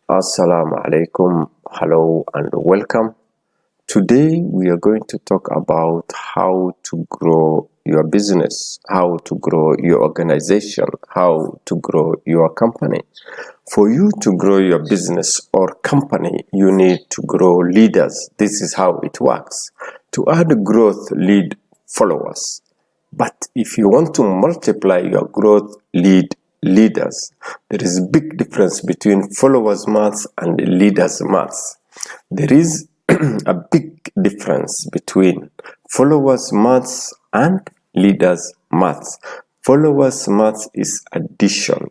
Assalamu alaikum, hello and welcome. Today we are going to talk about how to grow your business, how to grow your organization, how to grow your company. For you to grow your business or company, you need to grow leaders. This is how it works. To add growth, lead followers. But if you want to multiply your growth, leaders. There is a big difference between followers maths and leaders maths. There is a big difference between followers maths and leaders maths. Followers maths is addition.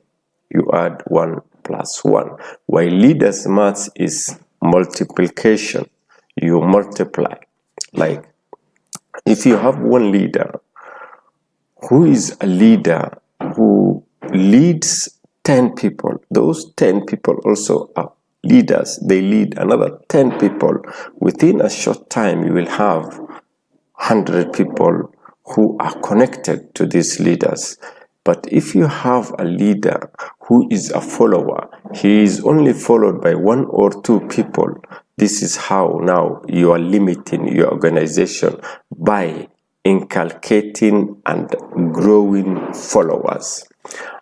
You add 1 plus 1. While leaders maths is multiplication. You multiply. Like if you have one leader who is a leader who leads 10 people, those 10 people also are leaders. They lead another 10 people. Within a short time, you will have 100 people who are connected to these leaders. But if you have a leader who is a follower, he is only followed by 1 or 2 people. This is how now you are limiting your organization by inculcating and growing followers.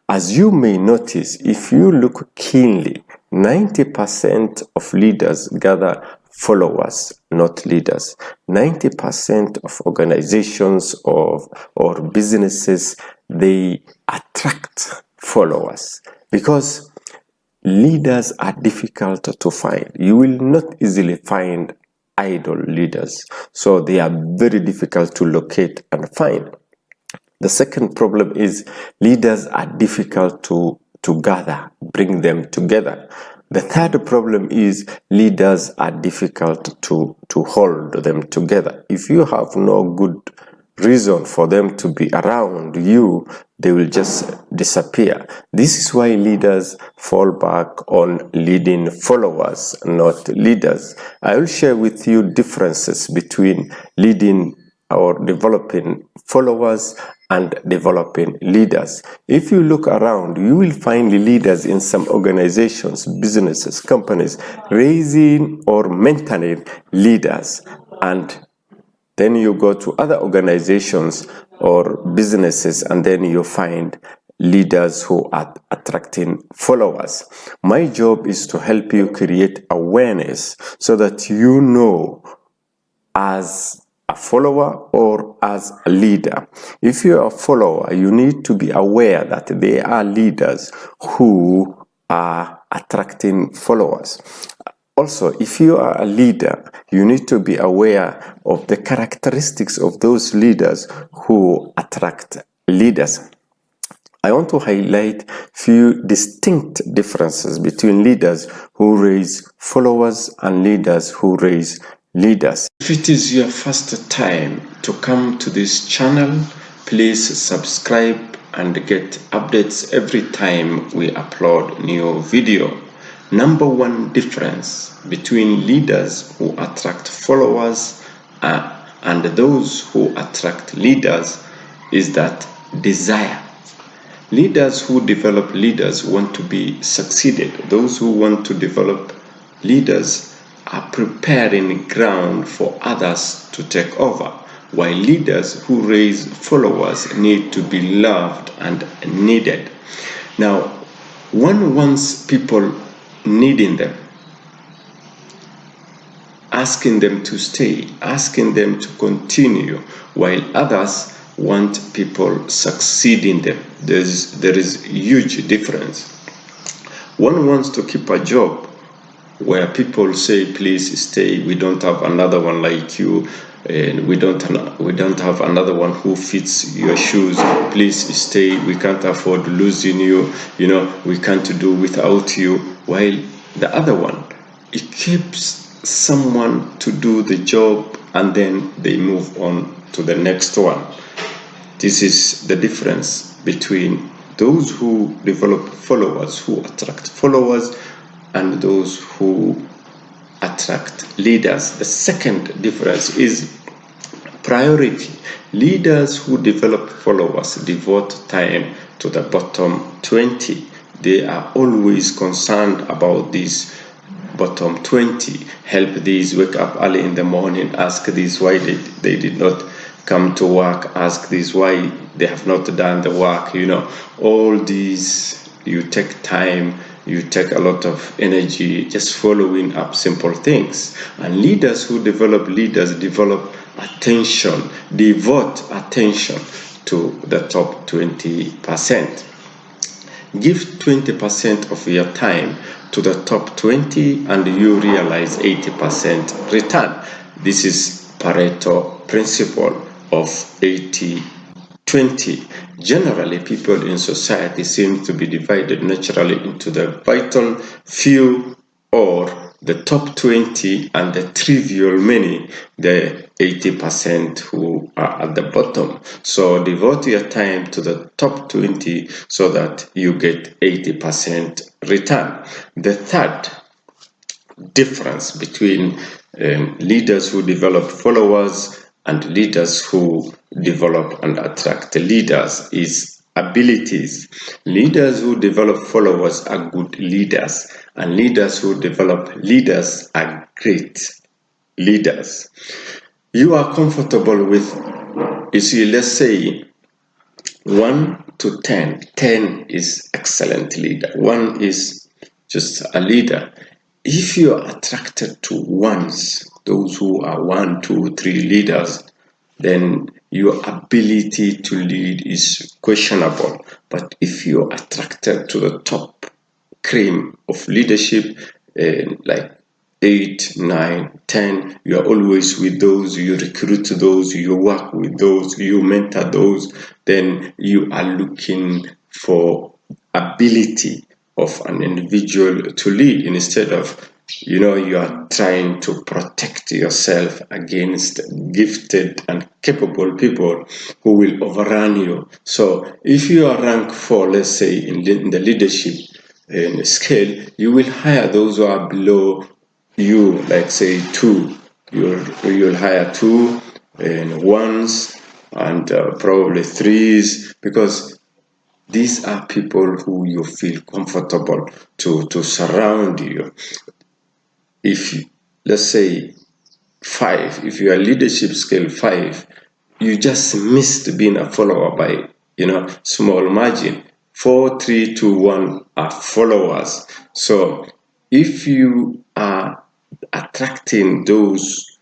As you may notice, if you look keenly, 90% of leaders gather followers, not leaders. 90% of organizations or businesses, they attract followers because leaders are difficult to find. You will not easily find idle leaders. So they are very difficult to locate and find. The second problem is leaders are difficult to gather, bring them together. The third problem is leaders are difficult to hold them together. If you have no good reason for them to be around you, they will just disappear. This is why leaders fall back on leading followers, not leaders. I will share with you differences between leading or developing followers and developing leaders. If you look around, you will find leaders in some organizations, businesses, companies, raising or mentoring leaders. And then you go to other organizations or businesses, and then you find leaders who are attracting followers. My job is to help you create awareness so that you know as a follower or as a leader. If you are a follower, you need to be aware that there are leaders who are attracting followers. Also, if you are a leader, you need to be aware of the characteristics of those leaders who attract leaders. I want to highlight few distinct differences between leaders who raise followers and leaders who raise leaders. If it is your first time to come to this channel, please subscribe and get updates every time we upload new video. Number one difference between leaders who attract followers and those who attract leaders is that desire. Leaders who develop leaders want to be succeeded. Those who want to develop leaders are preparing ground for others to take over, while leaders who raise followers need to be loved and needed. Now, one wants people needing them, asking them to stay, asking them to continue, while others want people succeeding them. There is huge difference. One wants to keep a job where people say, please stay, we don't have another one like you, and we don't have another one who fits your shoes, please stay, we can't afford losing you, we can't do without you. While the other one, it keeps someone to do the job and then they move on to the next one. This is the difference between those who develop followers, who attract followers, and those who attract leaders. The second difference is priority. Leaders who develop followers devote time to the bottom 20. they are always concerned about this bottom 20. Help these wake up early in the morning, ask these why they did not come to work, ask these why they have not done the work. All these, you take time, you take a lot of energy just following up simple things. And leaders who develop leaders develop attention, devote attention to the top 20%. Give 20% of your time to the top 20 and you realize 80% return. This is Pareto principle of 80-20. Generally, people in society seem to be divided naturally into the vital few, or the top 20, and the trivial many, the 80% who are at the bottom. So devote your time to the top 20 so that you get 80% return. The third difference between leaders who develop followers and leaders who develop and attract leaders is abilities. Leaders who develop followers are good leaders, and leaders who develop leaders are great leaders. You are comfortable with, let's say 1 to 10. 10 is excellent leader. 1 is just a leader. If you are attracted to ones, those who are 1, 2, 3 leaders, then your ability to lead is questionable. But if you're attracted to the top cream of leadership, like 8, 9, 10, you are always with those, you recruit those, you work with those, you mentor those, then you are looking for ability of an individual to lead, instead of you are trying to protect yourself against gifted and capable people who will overrun you. So if you are rank 4, let's say in the leadership scale, you will hire those who are below you, like say 2. You'll hire 2 and 1s and probably 3s, because these are people who you feel comfortable to surround you. If, let's say 5, if you are leadership scale 5, you just missed being a follower by small margin. 4, 3, 2, 1 are followers. So if you are attracting those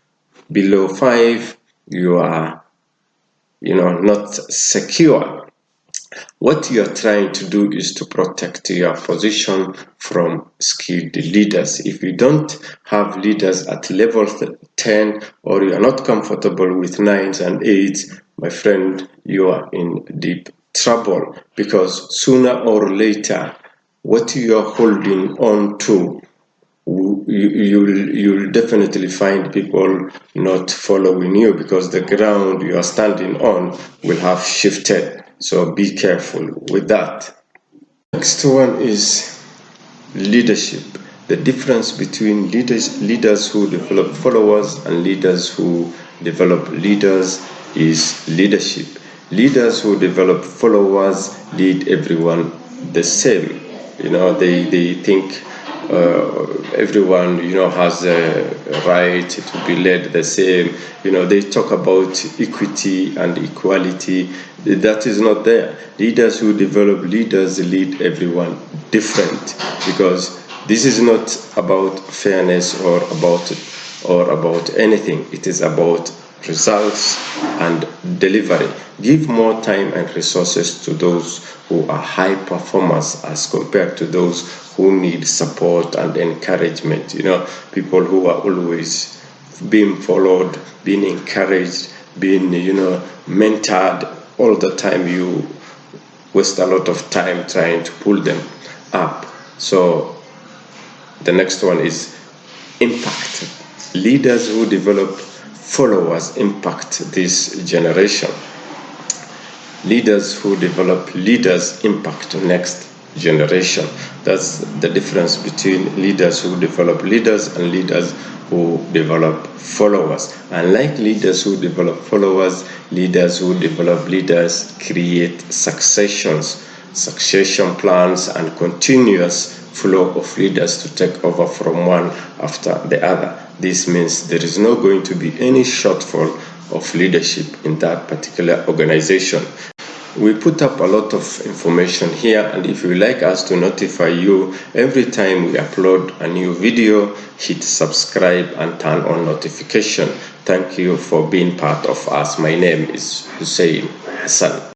below 5, you are not secure. What you are trying to do is to protect your position from skilled leaders. If you don't have leaders at level 10, or you are not comfortable with 9s and 8s, my friend, you are in deep trouble, because sooner or later, what you are holding on to, you'll definitely find people not following you, because the ground you are standing on will have shifted. So be careful with that. Next one is leadership. The difference between leaders who develop followers and leaders who develop leaders is leadership. Leaders who develop followers lead everyone the same. They think everyone has a right to be led the same. They talk about equity and equality. That is not there. Leaders who develop leaders lead everyone different, because this is not about fairness or about anything. It is about results and delivery. Give more time and resources to those who are high performers as compared to those who need support and encouragement. People who are always being followed, being encouraged, being mentored all the time. You waste a lot of time trying to pull them up. So the next one is impact. Leaders who develop followers impact this generation. Leaders who develop leaders impact next generation. That's the difference between leaders who develop leaders and leaders who develop followers. Unlike leaders who develop followers, leaders who develop leaders create successions. succession plans, and continuous flow of leaders to take over from one after the other. This means there is not going to be any shortfall of leadership in that particular organization. We put up a lot of information here, and if you like us to notify you every time we upload a new video, hit subscribe and turn on notification. Thank you for being part of us. My name is Hussein Hassan.